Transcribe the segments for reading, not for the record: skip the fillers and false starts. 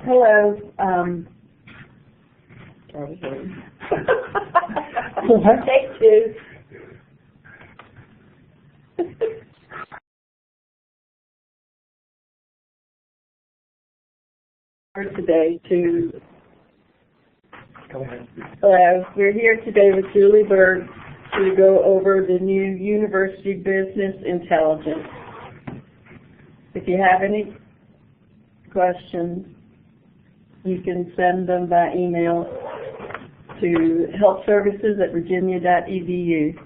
Hello. Take two. Today to Hello. We're here today with Julie Berg to go over the new University Business Intelligence. If you have any questions, you can send them by email to healthservices@virginia.edu.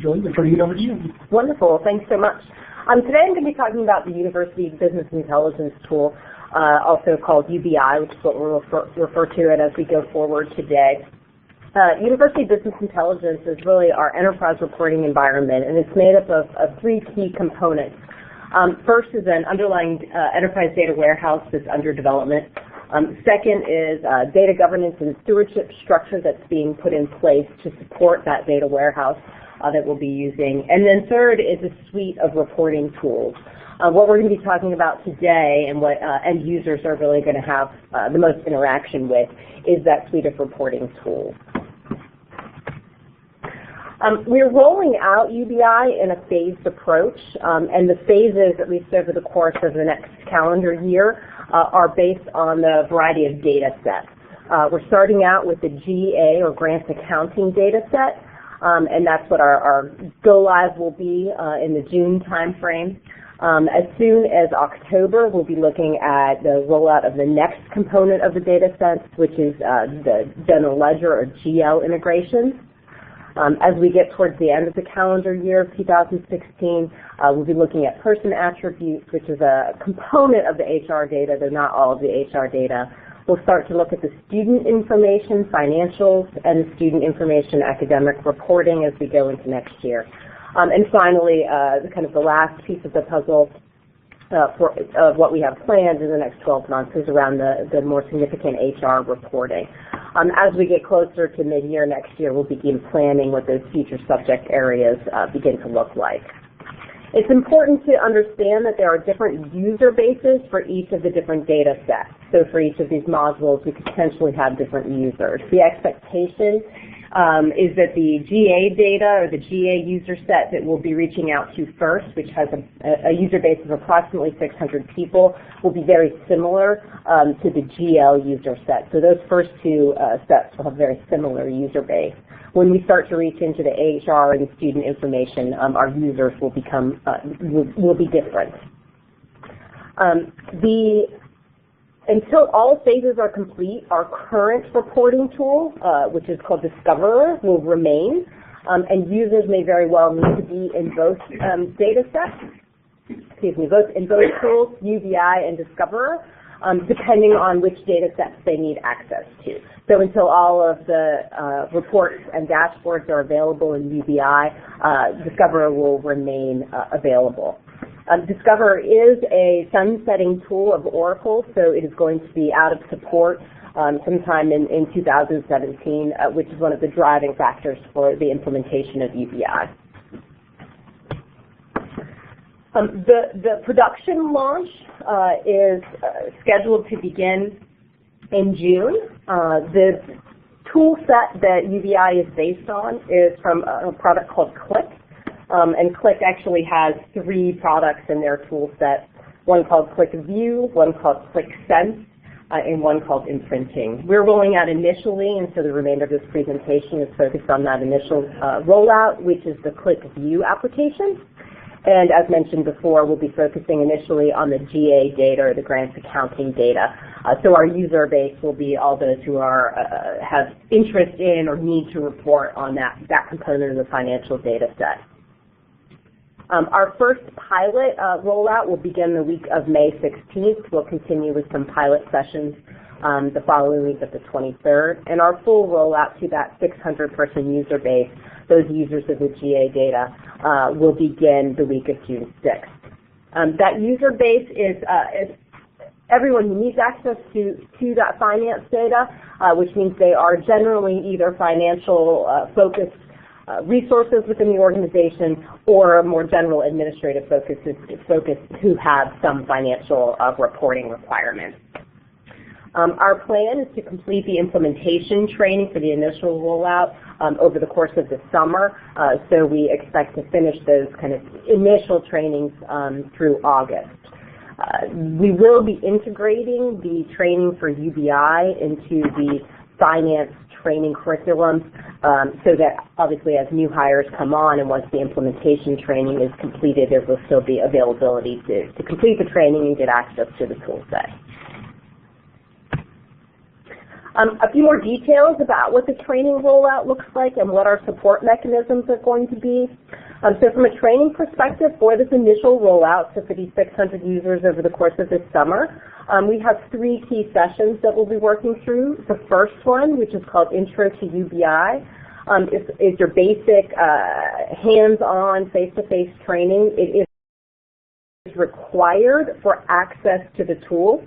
Julie, I'll turn it over to you. Wonderful. Thanks so much. Today I'm going to be talking about the University Business Intelligence tool, also called UBI, which is what we'll refer to it as we go forward today. University Business Intelligence is really our enterprise reporting environment, and it's made up of three key components. First is an underlying enterprise data warehouse that's under development. Second is data governance and stewardship structure that's being put in place to support that data warehouse that we'll be using. And then third is a suite of reporting tools. What we're going to be talking about today and what end users are really going to have the most interaction with is that suite of reporting tools. We're rolling out UBI in a phased approach, and the phases, at least over the course of the next calendar year, are based on the variety of data sets. We're starting out with the GA, or grants accounting data set, and that's what our go-live will be in the June timeframe. As soon as October, we'll be looking at the rollout of the next component of the data sets, which is the general ledger, or GL integration. As we get towards the end of the calendar year of 2016, we'll be looking at person attributes, which is a component of the HR data, though not all of the HR data. We'll start to look at the student information, financials, and the student information academic reporting as we go into next year. And finally, kind of the last piece of the puzzle of what we have planned in the next 12 months is around the more significant HR reporting. As we get closer to mid-year next year, we'll begin planning what those future subject areas begin to look like. It's important to understand that there are different user bases for each of the different data sets. So for each of these modules, we could potentially have different users. The expectation is that the GA data, or the GA user set that we'll be reaching out to first, which has a user base of approximately 600 people, will be very similar to the GL user set. So those first two sets will have very similar user base. When we start to reach into the HR and student information, our users will become will be different. Until all phases are complete, our current reporting tool, which is called Discoverer, will remain, and users may very well need to be in both data sets, both tools, UBI and Discoverer, depending on which data sets they need access to. So until all of the reports and dashboards are available in UBI, Discoverer will remain available. Discoverer is a sunsetting tool of Oracle, so it is going to be out of support sometime in 2017, which is one of the driving factors for the implementation of UBI. The production launch is scheduled to begin in June. The tool set that UBI is based on is from a product called Click. And Click actually has three products in their tool set, one called Click View, one called Click Sense, and one called Imprinting. We're rolling out initially, and so the remainder of this presentation is focused on that initial rollout, which is the Click View application. And as mentioned before, we'll be focusing initially on the GA data, or the grants accounting data. So our user base will be all those who have interest in or need to report on that component of the financial data set. Our first pilot rollout will begin the week of May 16th. We'll continue with some pilot sessions the following week of the 23rd. And our full rollout to that 600-person user base, those users of the GA data, will begin the week of June 6th. That user base is everyone who needs access to that finance data, which means they are generally either financial focused resources within the organization, or more general administrative focus who have some financial reporting requirements. Our plan is to complete the implementation training for the initial rollout over the course of the summer, so we expect to finish those kind of initial trainings through August. We will be integrating the training for UBI into the finance training curriculum so that obviously as new hires come on and once the implementation training is completed, there will still be availability to complete the training and get access to the tool set. A few more details about what the training rollout looks like and what our support mechanisms are going to be. So from a training perspective, for this initial rollout to 5,600 users over the course of this summer, we have 3 key sessions that we'll be working through. The first one, which is called Intro to UBI, is your basic hands-on, face-to-face training. It is required for access to the tool.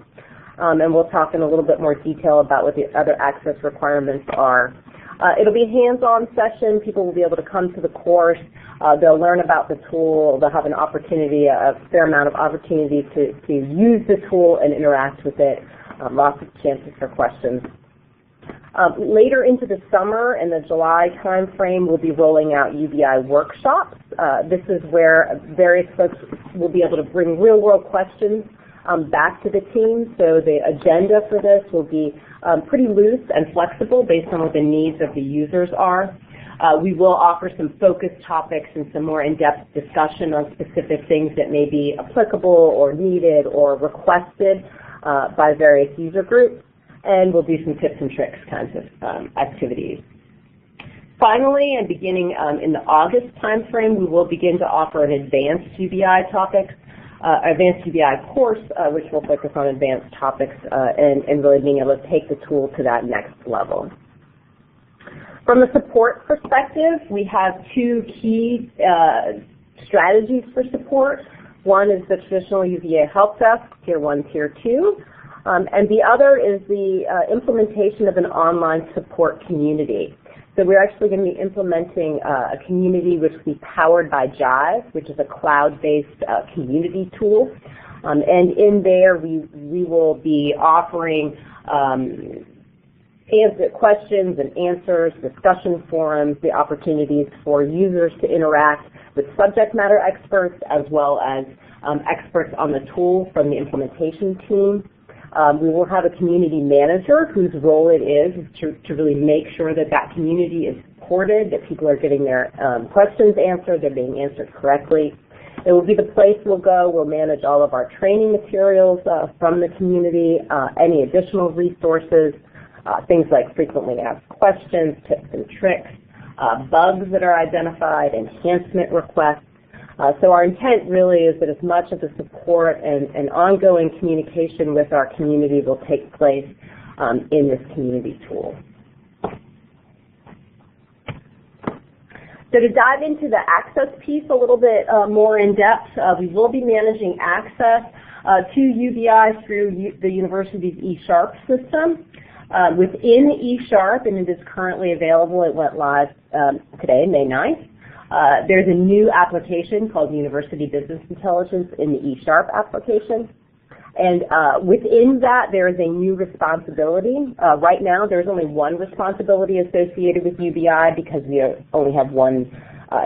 And we'll talk in a little bit more detail about what the other access requirements are. It'll be a hands-on session. People will be able to come to the course. They'll learn about the tool. They'll have a fair amount of opportunity to use the tool and interact with it. Lots of chances for questions. Later into the summer, in the July timeframe, we'll be rolling out UBI workshops. This is where various folks will be able to bring real-world questions back to the team. So the agenda for this will be pretty loose and flexible based on what the needs of the users are. We will offer some focused topics and some more in-depth discussion on specific things that may be applicable or needed or requested by various user groups. And we'll do some tips and tricks kinds of activities. Finally, and beginning in the August timeframe, we will begin to offer an advanced UBI advanced UBI course, which will focus on advanced topics and really being able to take the tool to that next level. From a support perspective, we have 2 key strategies for support. One is the traditional UVA Helpdesk, Tier 1, Tier 2, and the other is the implementation of an online support community. So we're actually going to be implementing a community which will be powered by Jive, which is a cloud-based community tool. And in there, we will be offering questions and answers, discussion forums, the opportunities for users to interact with subject matter experts as well as experts on the tool from the implementation team. We will have a community manager whose role it is to really make sure that that community is supported, that people are getting their questions answered, they're being answered correctly. It will be the place we'll go. We'll manage all of our training materials from the community, any additional resources, things like frequently asked questions, tips and tricks, bugs that are identified, enhancement requests. So our intent really is that as much of the support and ongoing communication with our community will take place in this community tool. So to dive into the access piece a little bit more in depth, we will be managing access to UBI through the university's eSharp system. Within eSharp, and it is currently available, it went live today, May 9th. There's a new application called University Business Intelligence in the eSharp application. And within that, there is a new responsibility. Right now, there's only one responsibility associated with UBI because we only have one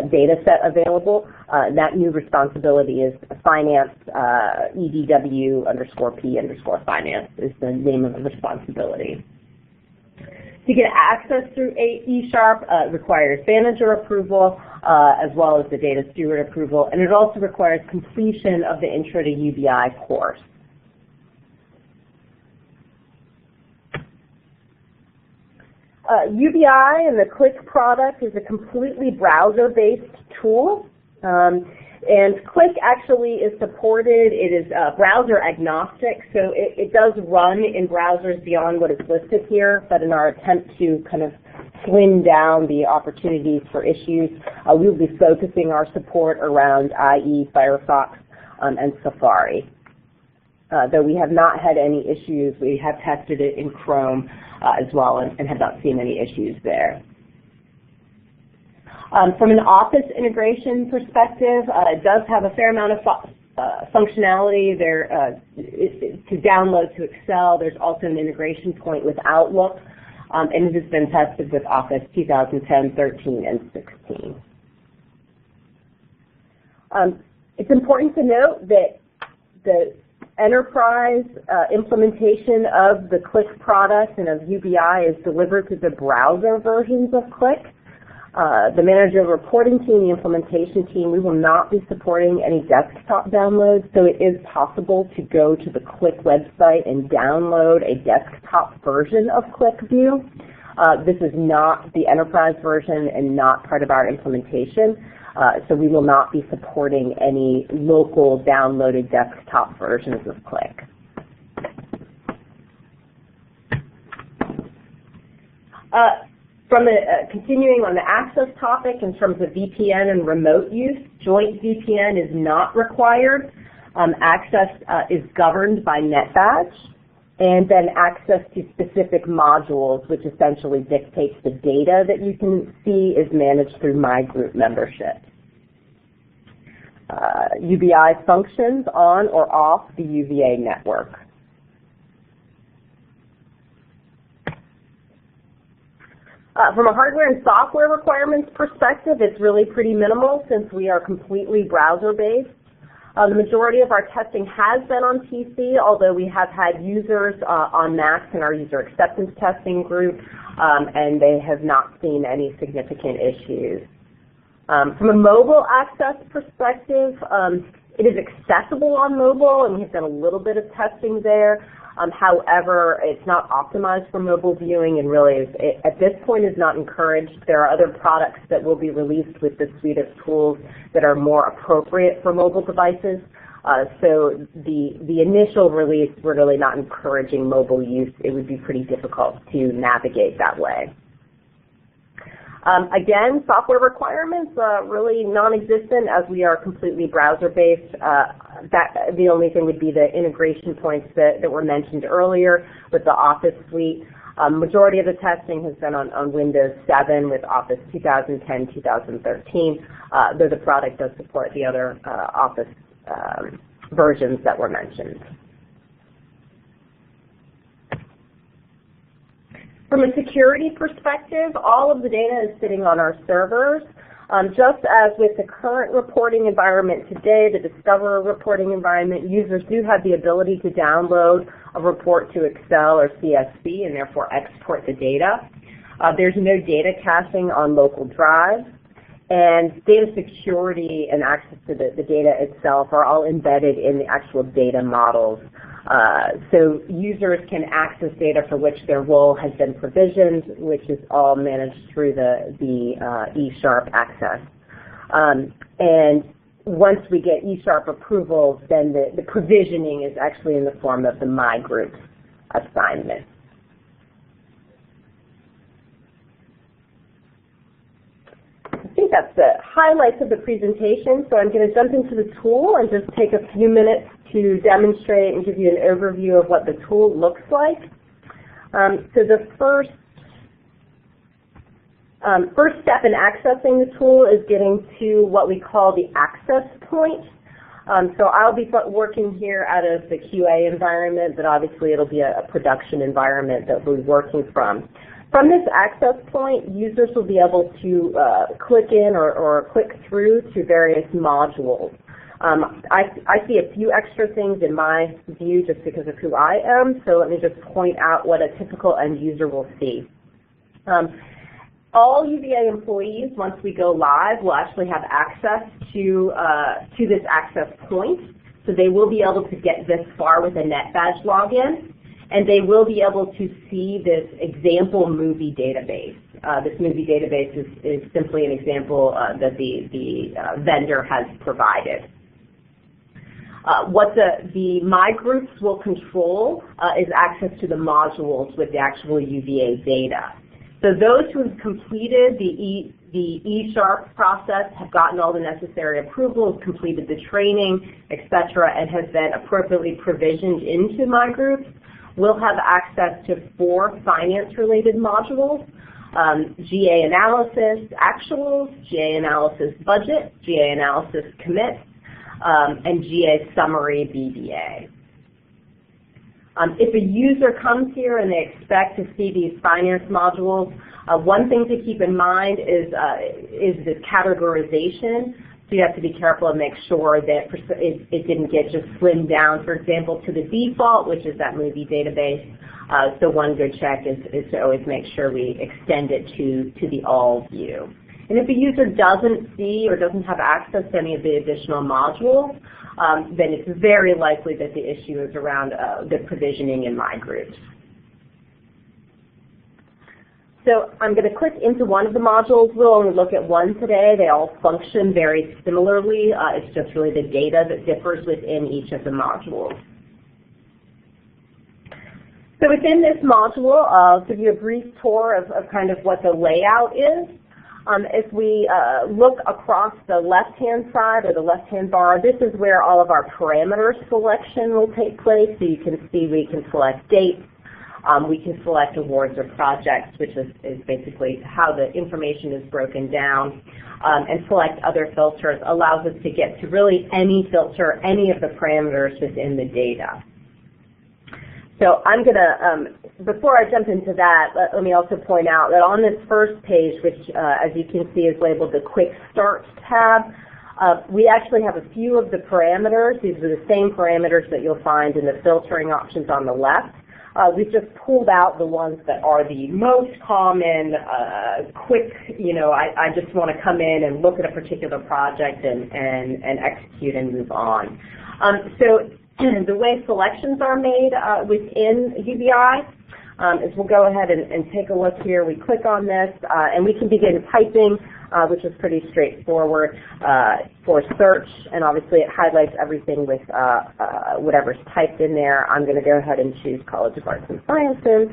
data set available. That new responsibility is finance, EDW_P_finance is the name of the responsibility. To get access through eSharp requires manager approval as well as the data steward approval, and it also requires completion of the Intro to UBI course. UBI and the Click product is a completely browser-based tool. And Click actually is supported. It is browser agnostic, so it does run in browsers beyond what is listed here, but in our attempt to kind of slim down the opportunities for issues, we will be focusing our support around IE, Firefox, and Safari. Though we have not had any issues, we have tested it in Chrome as well and have not seen any issues there. From an Office integration perspective, it does have a fair amount of functionality there to download to Excel. There's also an integration point with Outlook, and it has been tested with Office 2010, 13, and 16. It's important to note that the enterprise implementation of the Qlik product and of UBI is delivered to the browser versions of Qlik. The managerial reporting team, the implementation team, we will not be supporting any desktop downloads, so it is possible to go to the Qlik website and download a desktop version of QlikView. This is not the enterprise version and not part of our implementation, so we will not be supporting any local downloaded desktop versions of Qlik. Continuing on the access topic in terms of VPN and remote use, joint VPN is not required. Access is governed by NetBadge, and then access to specific modules, which essentially dictates the data that you can see, is managed through My Group membership. UBI functions on or off the UVA network. From a hardware and software requirements perspective, it's really pretty minimal since we are completely browser-based. The majority of our testing has been on PC, although we have had users on Macs in our user acceptance testing group, and they have not seen any significant issues. From a mobile access perspective, it is accessible on mobile, and we've done a little bit of testing there. However, it's not optimized for mobile viewing, and really, at this point, is not encouraged. There are other products that will be released with this suite of tools that are more appropriate for mobile devices. So the initial release, we're really not encouraging mobile use. It would be pretty difficult to navigate that way. Again, software requirements really non-existent as we are completely browser-based. The only thing would be the integration points that were mentioned earlier with the Office suite. Majority of the testing has been on Windows 7 with Office 2010, 2013, though the product does support the other Office versions that were mentioned. From a security perspective, all of the data is sitting on our servers. Just as with the current reporting environment today, the Discover reporting environment, users do have the ability to download a report to Excel or CSV and therefore export the data. There's no data caching on local drives, and data security and access to the data itself are all embedded in the actual data models. So users can access data for which their role has been provisioned, which is all managed through the eSharp access. And once we get eSharp approval, then the provisioning is actually in the form of the My Group assignment. I think that's the highlights of the presentation, so I'm going to jump into the tool and just take a few minutes to demonstrate and give you an overview of what the tool looks like. So the first step in accessing the tool is getting to what we call the access point. So I'll be working here out of the QA environment, but obviously it'll be a production environment that we'll be working from. From this access point, users will be able to click in or click through to various modules. I see a few extra things in my view just because of who I am, so let me just point out what a typical end user will see. All UVA employees, once we go live, will actually have access to this access point, so they will be able to get this far with a NetBadge login. And they will be able to see this example movie database. This movie database is simply an example that the vendor has provided. What the My Groups will control is access to the modules with the actual UVA data. So those who have completed the eSharp process, have gotten all the necessary approvals, completed the training, etc., and have been appropriately provisioned into My Groups, will have access to 4 finance-related modules. GA analysis actuals, GA analysis budget, GA analysis commits, and GA summary BBA. If a user comes here and they expect to see these finance modules, one thing to keep in mind is the categorization. So you have to be careful and make sure that it didn't get just slimmed down, for example, to the default, which is that movie database. So one good check is to always make sure we extend it to the all view. And if a user doesn't see or doesn't have access to any of the additional modules, then it's very likely that the issue is around the provisioning in my groups. So I'm going to click into one of the modules. We'll only look at one today. They all function very similarly. It's just really the data that differs within each of the modules. So within this module, I'll give you a brief tour of kind of what the layout is. If we look across the left-hand side or the left-hand bar, this is where all of our parameter selection will take place. So you can see we can select dates, we can select awards or projects, which is basically how the information is broken down, and select other filters allows us to get to really any filter, any of the parameters within the data. So I'm going to, before I jump into that, let me also point out that on this first page, which as you can see is labeled the Quick Start tab, we actually have a few of the parameters. These are the same parameters that you'll find in the filtering options on the left. We've just pulled out the ones that are the most common, quick, I just want to come in and look at a particular project and execute and move on. So the way selections are made within UBI is we'll go ahead and take a look here. We click on this and we can begin typing, which is pretty straightforward for search, and obviously it highlights everything with whatever's typed in there. I'm going to go ahead and choose College of Arts and Sciences.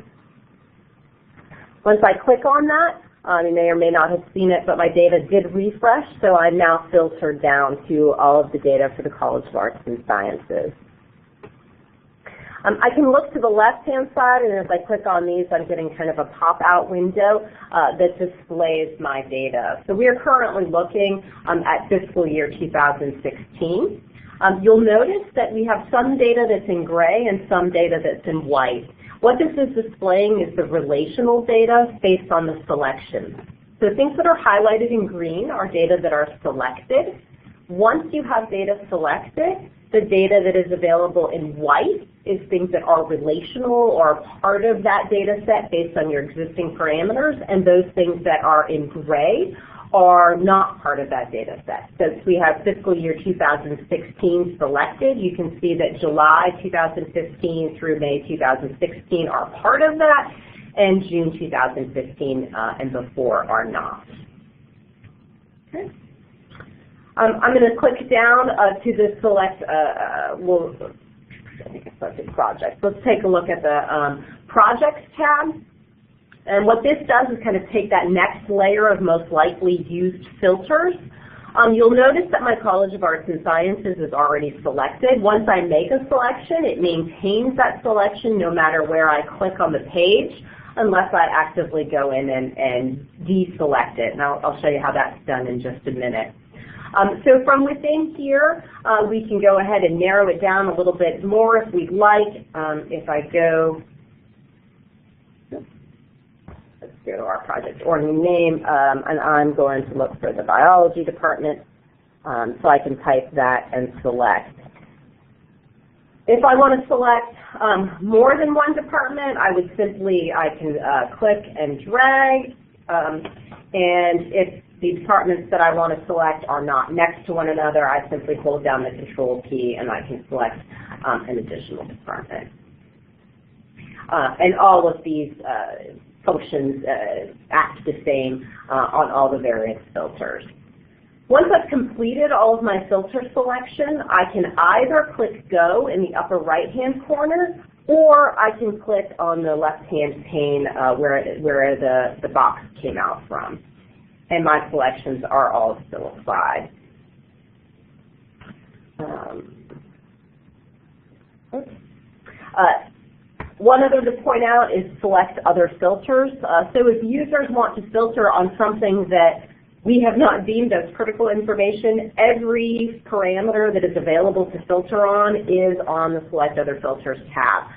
Once I click on that, you may or may not have seen it, but my data did refresh, so I'm now filtered down to all of the data for the College of Arts and Sciences. I can look to the left-hand side, and as I click on these, I'm getting kind of a pop-out window that displays my data. So we are currently looking at fiscal year 2016. You'll notice that we have some data that's in gray and some data that's in white. What this is displaying is the relational data based on the selections. So things that are highlighted in green are data that are selected. Once you have data selected, the data that is available in white is things that are relational or part of that data set based on your existing parameters, and those things that are in gray are not part of that data set. Since we have fiscal year 2016 selected, you can see that July 2015 through May 2016 are part of that, and June 2015 and before are not. Okay. I'm going to click down to the select, I think I selected projects. Let's take a look at the projects tab. And what this does is kind of take that next layer of most likely used filters. You'll notice that my College of Arts and Sciences is already selected. Once I make a selection, it maintains that selection no matter where I click on the page, unless I actively go in and deselect it. And I'll show you how that's done in just a minute. So from within here, we can go ahead and narrow it down a little bit more if we'd like. If I go, let's go to our project or new name, and I'm going to look for the biology department, so I can type that and select. If I want to select more than one department, I can click and drag, and if the departments that I want to select are not next to one another, I simply hold down the Control key and I can select an additional department. And all of these functions act the same on all the various filters. Once I've completed all of my filter selection, I can either click Go in the upper right-hand corner, or I can click on the left-hand pane where the box came out from. And my selections are all still applied. One other to point out is select other filters. So if users want to filter on something that we have not deemed as critical information, every parameter that is available to filter on is on the Select Other Filters tab.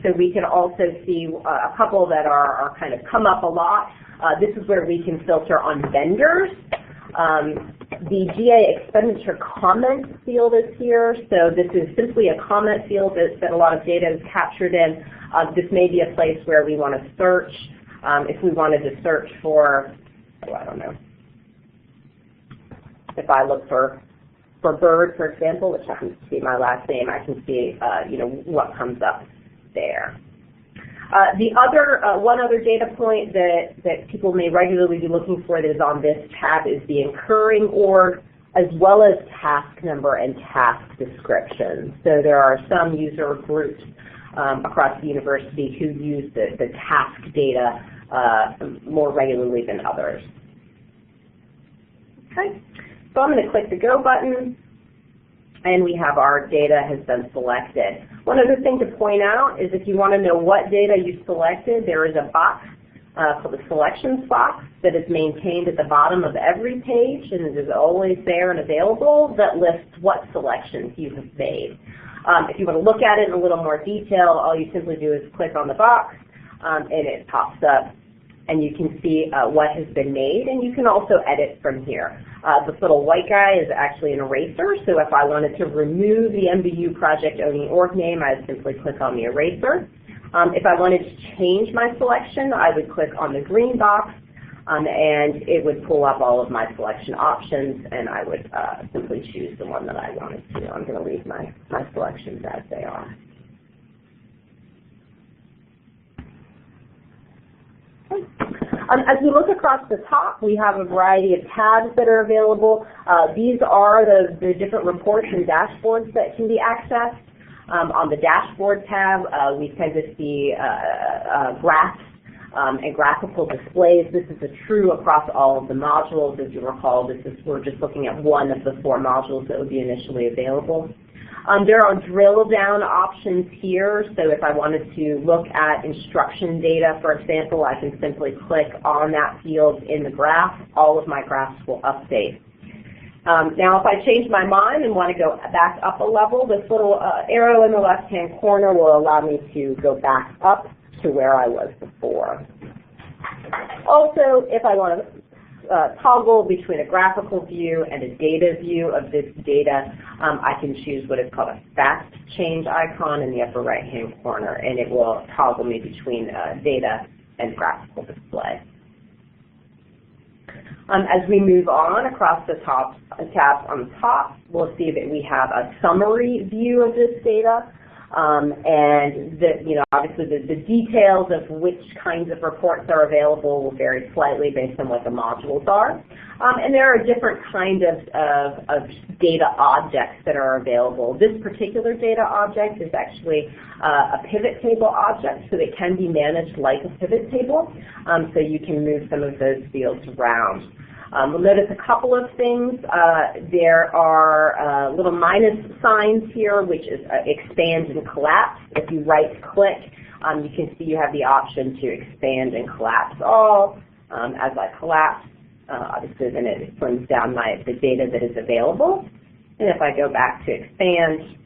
So we can also see a couple that are kind of come up a lot. This is where we can filter on vendors. The GA expenditure comment field is here. So this is simply a comment field that a lot of data is captured in. This may be a place where we want to search. If we wanted to search for, oh, I don't know, if I look for Bird, for example, which happens to be my last name, I can see what comes up there. One other data point that people may regularly be looking for that is on this tab is the incurring org, as well as task number and task description. So there are some user groups across the university who use the task data more regularly than others. Okay. So I'm going to click the Go button, and we have our data has been selected. One other thing to point out is if you want to know what data you selected, there is a box called the Selections box that is maintained at the bottom of every page, and it is always there and available, that lists what selections you have made. If you want to look at it in a little more detail, all you simply do is click on the box, and it pops up, and you can see what has been made, and you can also edit from here. This little white guy is actually an eraser, so if I wanted to remove the MBU project owning org name, I would simply click on the eraser. If I wanted to change my selection, I would click on the green box, and it would pull up all of my selection options, and I would simply choose the one that I wanted to. I'm going to leave my selections as they are. As we look across the top, we have a variety of tabs that are available. These are the different reports and dashboards that can be accessed. On the Dashboard tab, we tend to see graphs and graphical displays. This is true across all of the modules. As you recall, we're just looking at one of the 4 modules that would be initially available. There are drill-down options here, so if I wanted to look at instruction data, for example, I can simply click on that field in the graph. All of my graphs will update. Now, if I change my mind and want to go back up a level, this little arrow in the left-hand corner will allow me to go back up to where I was before. Also, if I want to toggle between a graphical view and a data view of this data, I can choose what is called a fast change icon in the upper right-hand corner, and it will toggle me between data and graphical display. As we move on across the tabs on the top, we'll see that we have a summary view of this data. And obviously the details of which kinds of reports are available will vary slightly based on what the modules are. And there are different kinds of data objects that are available. This particular data object is actually a pivot table object, so it can be managed like a pivot table. So you can move some of those fields around. We'll notice a couple of things. There are little minus signs here, which is expand and collapse. If you right-click, you can see you have the option to expand and collapse all. As I collapse, obviously then it slims down the data that is available. And if I go back to expand,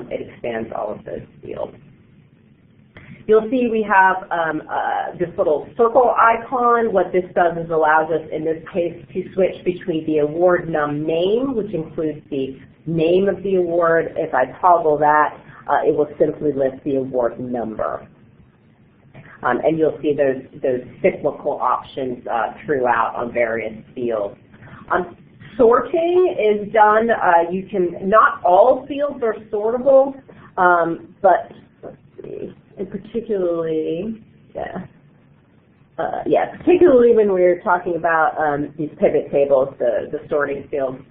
it expands all of those fields. You'll see we have this little circle icon. What this does is allows us, in this case, to switch between the award num name, which includes the name of the award. If I toggle that, it will simply list the award number. And you'll see those cyclical options throughout on various fields. Sorting is done. Not all fields are sortable, but let's see. And particularly, particularly when we're talking about these pivot tables, the sorting fields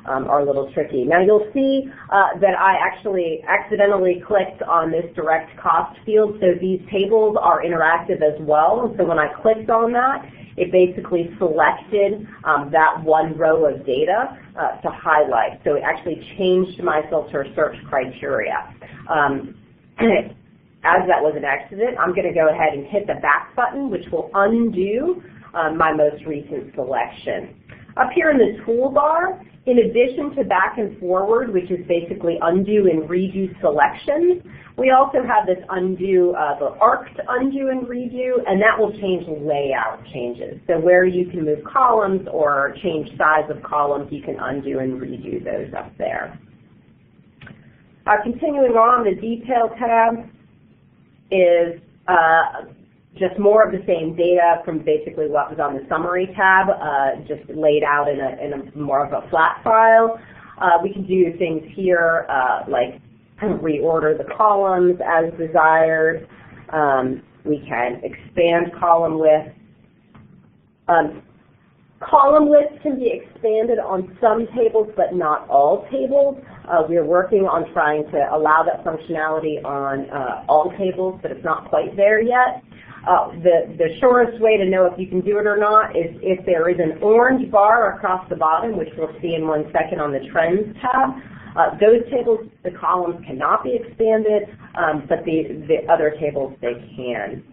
are a little tricky. Now you'll see that I actually accidentally clicked on this direct cost field, so these tables are interactive as well. And so when I clicked on that, it basically selected that one row of data to highlight. So it actually changed my filter search criteria. as that was an accident, I'm going to go ahead and hit the back button, which will undo my most recent selection. Up here in the toolbar, in addition to back and forward, which is basically undo and redo selections, we also have this undo, the arced undo and redo, and that will change layout changes. So where you can move columns or change size of columns, you can undo and redo those up there. Continuing on, the detail tab is just more of the same data from basically what was on the summary tab, just laid out in a more of a flat file. We can do things here like reorder the columns as desired. We can expand column width. Column width can be expanded on some tables, but not all tables. We are working on trying to allow that functionality on all tables, but it's not quite there yet. The surest way to know if you can do it or not is if there is an orange bar across the bottom, which we'll see in 1 second on the Trends tab. Those tables, the columns cannot be expanded, but the other tables, they can.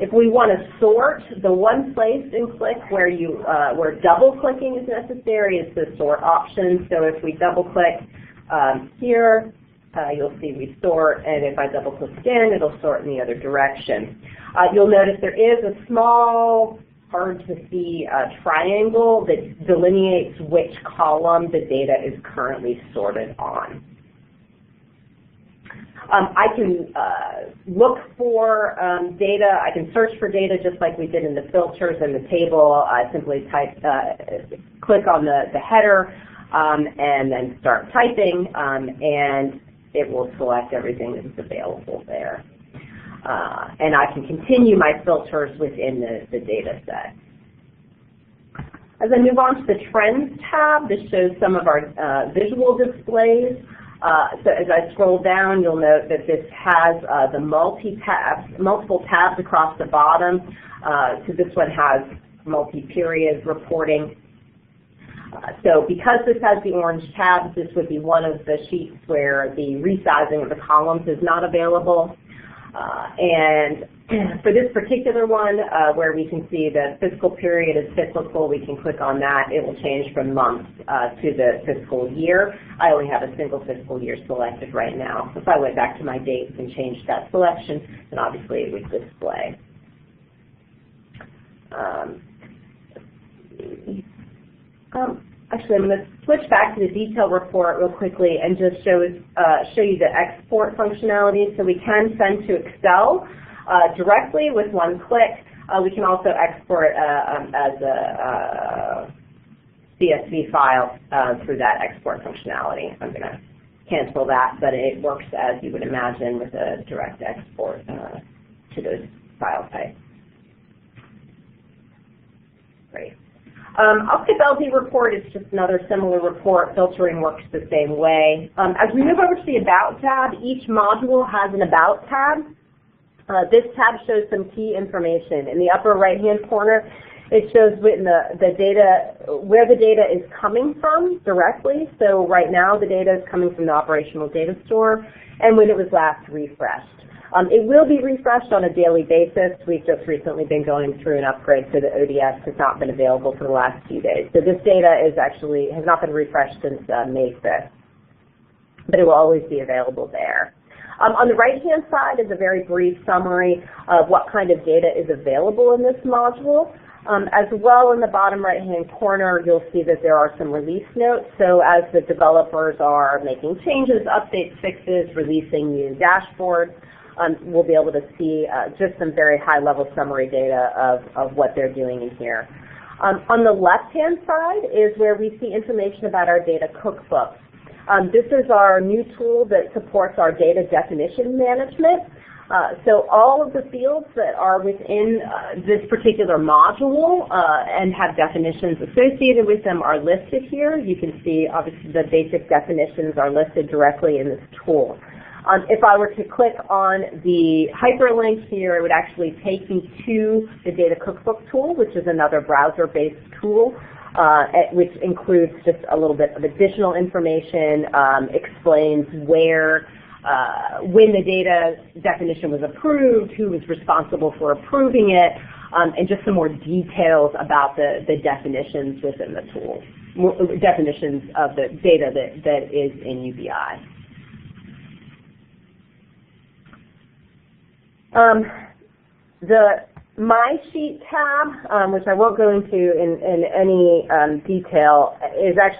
If we want to sort, the one place in Click where where double clicking is necessary is the sort option. So if we double click here, you'll see we sort, and if I double click again, it'll sort in the other direction. You'll notice there is a small, hard to see triangle that delineates which column the data is currently sorted on. I can look for data. I can search for data just like we did in the filters and the table. I simply click on the header and then start typing, and it will select everything that's available there. And I can continue my filters within the data set. As I move on to the Trends tab, this shows some of our visual displays. So as I scroll down, you'll note that this has the multiple tabs across the bottom. So this one has multi-period reporting. So because this has the orange tabs, this would be one of the sheets where the resizing of the columns is not available. And for this particular one, where we can see the fiscal period is cyclical, we can click on that. It will change from months to the fiscal year. I only have a single fiscal year selected right now. If I went back to my dates and changed that selection, then obviously it would display. Actually, I'm going to switch back to the detail report real quickly and just show you the export functionality. So we can send to Excel directly with one click. We can also export as a CSV file through that export functionality. I'm going to cancel that, but it works as you would imagine with a direct export to those file types. Great. I'll skip LD report. It's just another similar report. Filtering works the same way. As we move over to the About tab, each module has an About tab. This tab shows some key information. In the upper right-hand corner, it shows where the data is coming from directly. So right now, the data is coming from the operational data store, and when it was last refreshed. It will be refreshed on a daily basis. We've just recently been going through an upgrade, so the ODS has not been available for the last few days. So this data has not been refreshed since May 5th, but it will always be available there. On the right-hand side is a very brief summary of what kind of data is available in this module. As well, in the bottom right-hand corner, you'll see that there are some release notes. So as the developers are making changes, updates, fixes, releasing new dashboards, we'll be able to see just some very high-level summary data of what they're doing in here. On the left-hand side is where we see information about our data cookbook. This is our new tool that supports our data definition management. So all of the fields that are within this particular module and have definitions associated with them are listed here. You can see, obviously, the basic definitions are listed directly in this tool. If I were to click on the hyperlink here, it would actually take me to the Data Cookbook tool, which is another browser-based tool, which includes just a little bit of additional information, explains where when the data definition was approved, who was responsible for approving it, and just some more details about the definitions within the tool, definitions of the data that is in UBI. The My Sheet tab, which I won't go into in any detail,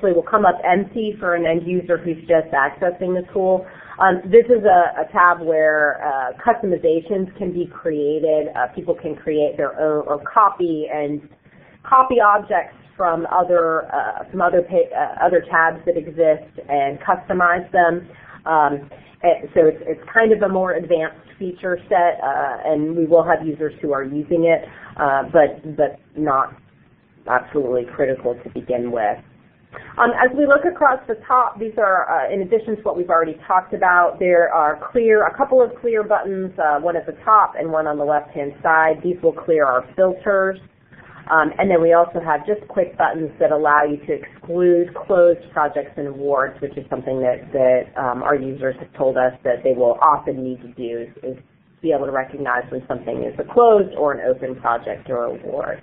will come up empty for an end user who's just accessing the tool. This is a tab where customizations can be created. People can create their own or copy objects from other tabs that exist and customize them. So it's kind of a more advanced feature set, and we will have users who are using it, but not absolutely critical to begin with. As we look across the top, these are, in addition to what we've already talked about, there are a couple of clear buttons, one at the top and one on the left-hand side. These will clear our filters. And then we also have just quick buttons that allow you to exclude closed projects and awards, which is something that our users have told us that they will often need to do, is be able to recognize when something is a closed or an open project or award.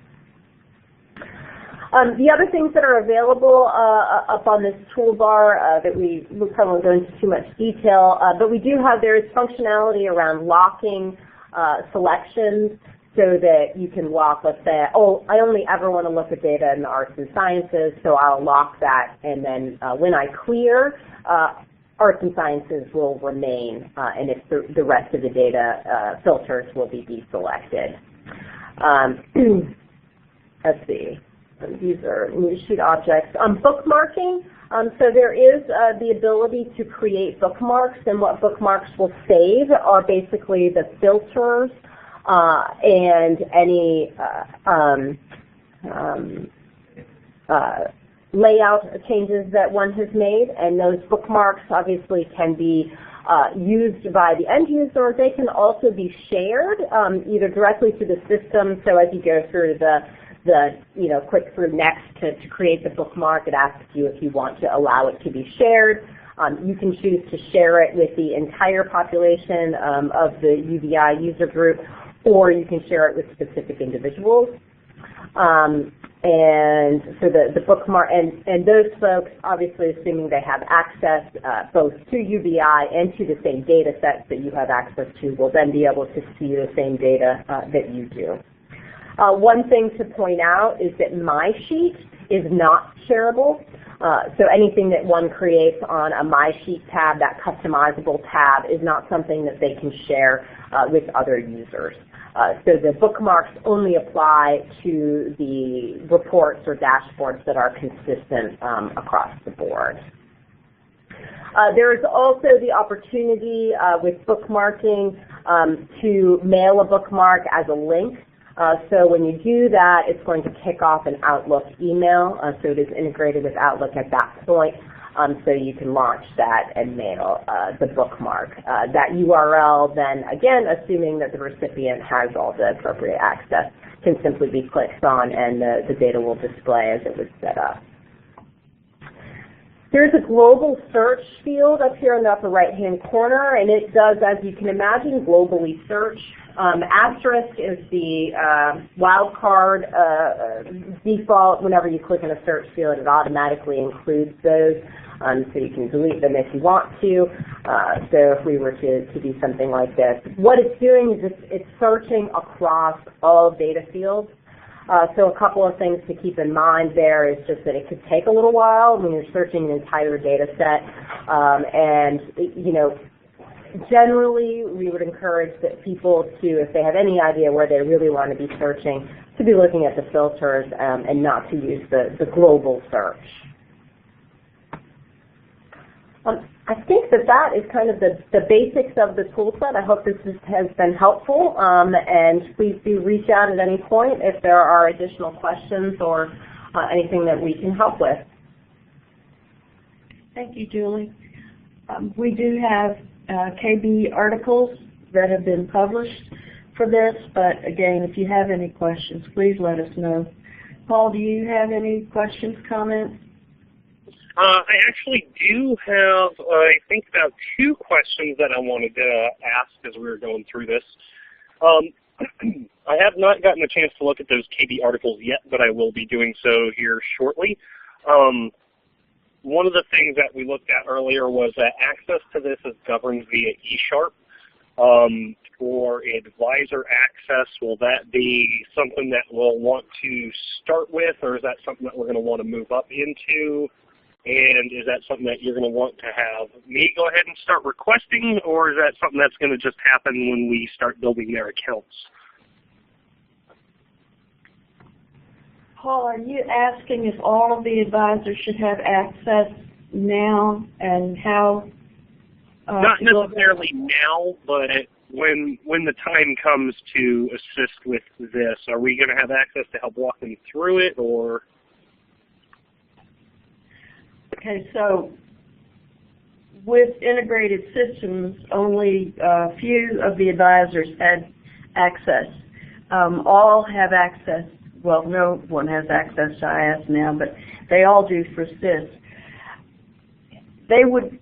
The other things that are available up on this toolbar that we probably won't go into too much detail, but there is functionality around locking selections, so that you can lock, let's say, oh, I only ever want to look at data in the arts and sciences, so I'll lock that, and then when I clear, arts and sciences will remain, and if the rest of the data filters will be deselected. Let's see, these are new sheet objects. Bookmarking, so there is the ability to create bookmarks, and what bookmarks will save are basically the filters and any layout changes that one has made, and those bookmarks obviously can be used by the end user. They can also be shared either directly to the system. So as you go through click through next to create the bookmark, it asks you if you want to allow it to be shared. You can choose to share it with the entire population of the UBI user group, or you can share it with specific individuals. And so the bookmark, and those folks, obviously assuming they have access both to UBI and to the same data sets that you have access to, will then be able to see the same data that you do. One thing to point out is that My Sheet is not shareable. So anything that one creates on a My Sheet tab, that customizable tab, is not something that they can share with other users. So the bookmarks only apply to the reports or dashboards that are consistent across the board. There is also the opportunity with bookmarking to mail a bookmark as a link. So when you do that, it's going to kick off an Outlook email. So it is integrated with Outlook at that point. So you can launch that and mail the bookmark. That URL then, again, assuming that the recipient has all the appropriate access, can simply be clicked on, and the data will display as it was set up. There's a global search field up here in the upper right-hand corner, and it does, as you can imagine, globally search. Asterisk is the wildcard default. Whenever you click in a search field, it automatically includes those, so you can delete them if you want to. So if we were to do something like this, what it's doing is it's searching across all data fields. So a couple of things to keep in mind there is just that it could take a little while when you're searching an entire data set, and generally, we would encourage that people to, if they have any idea where they really want to be searching, to be looking at the filters and not to use the global search. I think that is kind of the basics of the tool set. I hope this has been helpful, and please do reach out at any point if there are additional questions or anything that we can help with. Thank you, Julie. We do have KB articles that have been published for this, but again, if you have any questions, please let us know. Paul, do you have any questions, comments? I actually do have, I think, about 2 questions that I wanted to ask as we were going through this. I have not gotten a chance to look at those KB articles yet, but I will be doing so here shortly. One of the things that we looked at earlier was that access to this is governed via eSharp. For advisor access, will that be something that we'll want to start with, or is that something that we're going to want to move up into? And is that something that you're going to want to have me go ahead and start requesting, or is that something that's going to just happen when we start building their accounts? Paul, are you asking if all of the advisors should have access now, and how? Not necessarily now, but when the time comes to assist with this, are we going to have access to help walk them through it, or? Okay, so with integrated systems, only a few of the advisors had access. All have access. Well, no one has access to IS now, but they all do for SIS. They would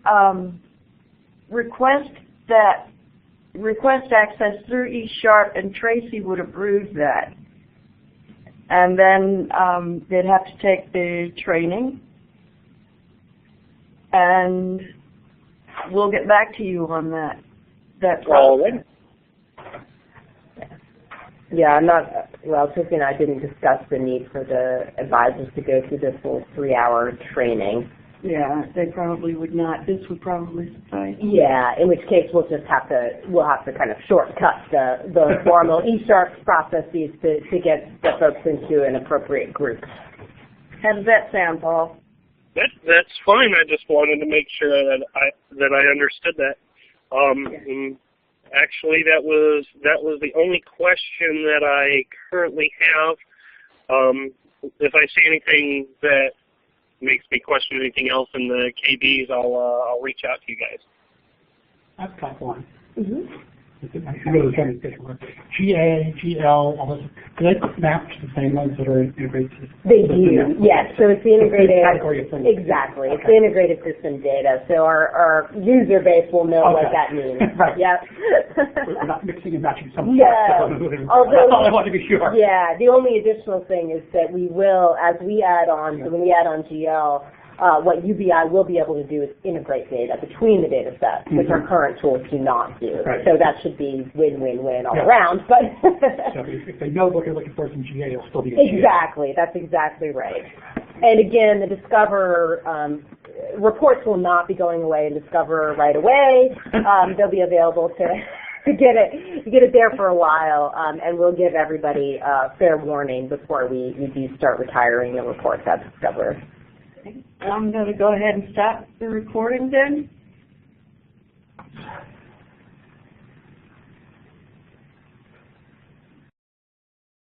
request access through eSharp, and Tracy would approve that. And then they'd have to take the training, and we'll get back to you on that. All right. Yeah, I'm not, well, Tiffany and I didn't discuss the need for the advisors to go through the full 3-hour training. Yeah, they probably would not. This would probably suffice. Yeah, in which case we'll have to kind of shortcut the formal eSharp processes to get the folks into an appropriate group. How does that sound, Paul? That's fine. I just wanted to make sure that I understood that. And actually, that was the only question that I currently have. If I see anything that makes me question anything else in the KBs, I'll reach out to you guys. I've got one. Mm-hmm. I really trying to think of GA, GL, all those. Do they map to the same ones that are integrated? They do, yes. So it's the integrated. Category of things. Exactly. Okay. It's the integrated system data. So our user base will know what that means. Right. Yep. We're not mixing and matching some Yeah. That's all I want to be sure. Yeah. The only additional thing is that we will, as we add on, so when we add on GL, what UBI will be able to do is integrate data between the data sets, which our current tools do not do. Right. So that should be win-win-win all around. But So if they know what they're looking for from GA, it'll still be in exactly, that's exactly right. And again, the Discover reports will not be going away in Discover right away. They'll be available to get it there for a while, and we'll give everybody fair warning before we do start retiring the reports at Discover. I'm going to go ahead and stop the recording then.